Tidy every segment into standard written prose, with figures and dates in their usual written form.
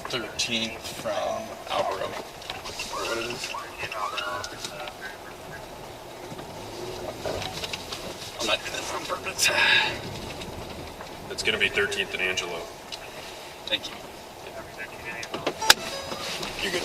13th from Alvaro. What it is? I'm not doing this on purpose. It's going to be 13th and Angelo. Thank you. You're good.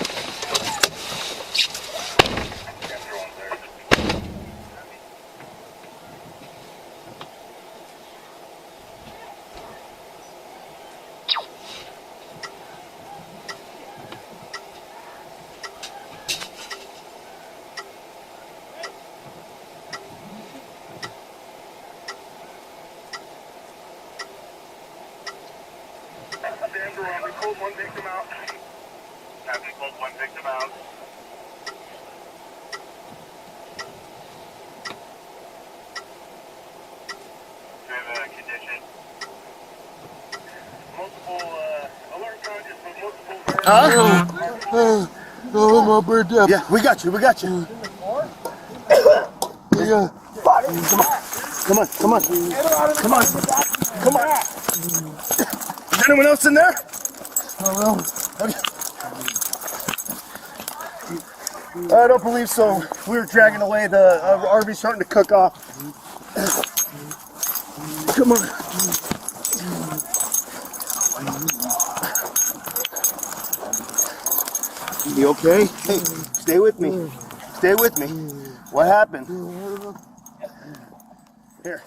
We pulled one victim out. We pulled one victim out. Do you have a condition? Multiple alert charges for multiple Oh, my birthday. Yeah, we got you. Yeah. Come on. Is anyone else in there? Okay. I don't believe so. We were dragging away. The RV's starting to cook off. Come on. You okay? Hey, stay with me. What happened? Here.